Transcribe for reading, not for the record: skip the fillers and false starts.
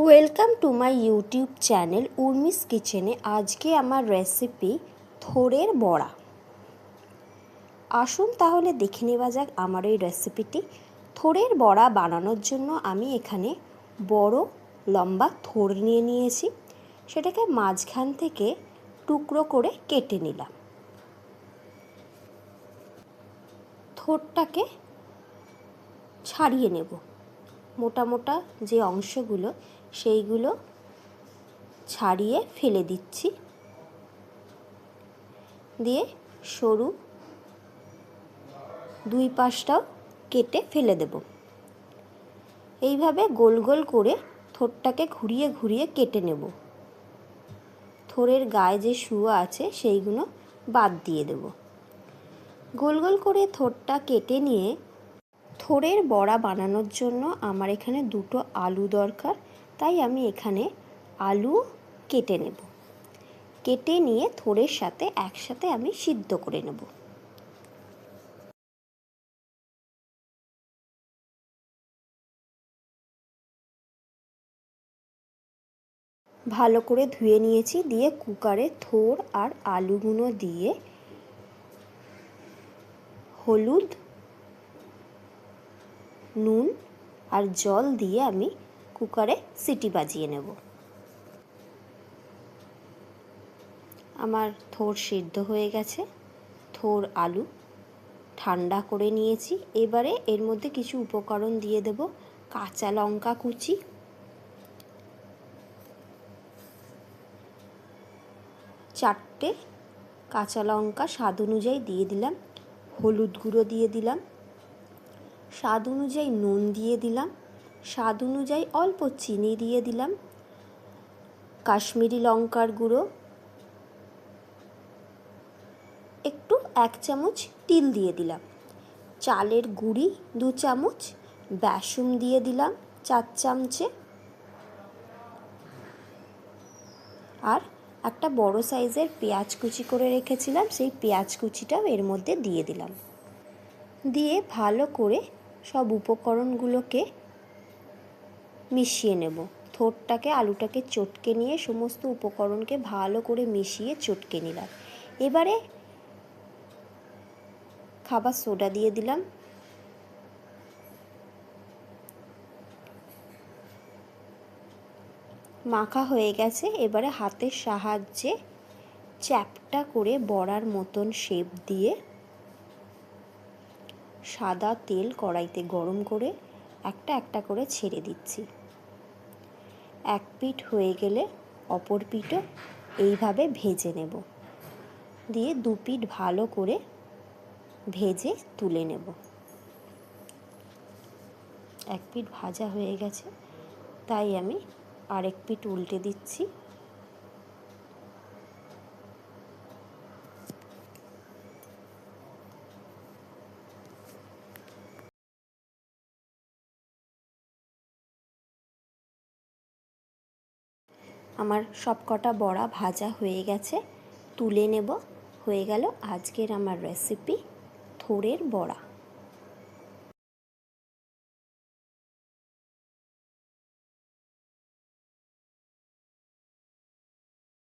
Welcome to my YouTube channel Urmi's কিচেনে। আজকে আমার রেসিপি থোড়ের বড়া। আসুন তাহলে দেখে নেওয়া যাক আমার এই রেসিপিটি। থোড়ের বড়া বানানোর জন্য আমি এখানে বড় লম্বা থোড় নিয়ে নিয়েছি, সেটাকে মাঝখান থেকে টুকরো করে কেটে নিলাম। থোড়টাকে ছাড়িয়ে নেব, মোটা মোটা যে অংশগুলো সেইগুলো ছাড়িয়ে ফেলে দিচ্ছি, দিয়ে সরু দুই পাশটাও কেটে ফেলে দেব। এইভাবে গোল গোল করে থোড়টাকে ঘুরিয়ে ঘুরিয়ে কেটে নেব। থোড়ের গায়ে যে শুয়া আছে সেইগুলো বাদ দিয়ে দেব। গোল গোল করে থোড়টা কেটে নিয়ে থোড়ের বড়া বানানোর জন্য আমার এখানে দুটো আলু দরকার, তাই আমি এখানে আলু কেটে নেব। কেটে নিয়ে থোড়ের সাথে একসাথে আমি সিদ্ধ করে নেব। ভালো করে ধুয়ে নিয়েছি, দিয়ে কুকারে থোড় আর আলুগুলো দিয়ে হলুদ, নুন আর জল দিয়ে আমি কুকারে সিটি বাজিয়ে নেব। আমার থোড় সিদ্ধ হয়ে গেছে। থোড় আলু ঠান্ডা করে নিয়েছি। এবারে এর মধ্যে কিছু উপকরণ দিয়ে দেব। কাঁচা লঙ্কা কুচি, চারটে কাঁচা লঙ্কা স্বাদ অনুযায়ী দিয়ে দিলাম, হলুদ গুঁড়ো দিয়ে দিলাম, স্বাদ অনুযায়ী নুন দিয়ে দিলাম, স্বাদ অনুযায়ী অল্প চিনি দিয়ে দিলাম, কাশ্মীরি লঙ্কার গুঁড়ো একটু 1 চামচ, তিল দিয়ে দিলাম, চালের গুঁড়ি 2 চামচ, বেসন দিয়ে দিলাম 4 চামচে, আর একটা বড় সাইজের পেঁয়াজ কুচি করে রেখেছিলাম, সেই পেঁয়াজ কুচিটাও এর মধ্যে দিয়ে দিলাম। দিয়ে ভালো করে সব উপকরণগুলোকে মিশিয়ে নেব। থোড়টাকে আলুটাকে চটকে নিয়ে সমস্ত উপকরণকে ভালো করে মিশিয়ে চটকে নিলাম। এবারে খাবার সোডা দিয়ে দিলাম, মাখা হয়ে গেছে। এবারে হাতের সাহায্যে চ্যাপটা করে বড়ার মতন শেপ দিয়ে সাদা তেল কড়াইতে গরম করে একটা একটা করে ছেড়ে দিচ্ছি। এক পিঠ হয়ে গেলে অপর পিঠও এইভাবে ভেজে নেব, দিয়ে দু পিঠ ভালো করে ভেজে তুলে নেব। এক পিঠ ভাজা হয়ে গেছে, তাই আমি আরেক পিঠ উল্টে দিচ্ছি। আমার সব কটা বড়া ভাজা হয়ে গেছে, তুলে নেব। হয়ে গেল আজকের আমার রেসিপি থোড়ের বড়া।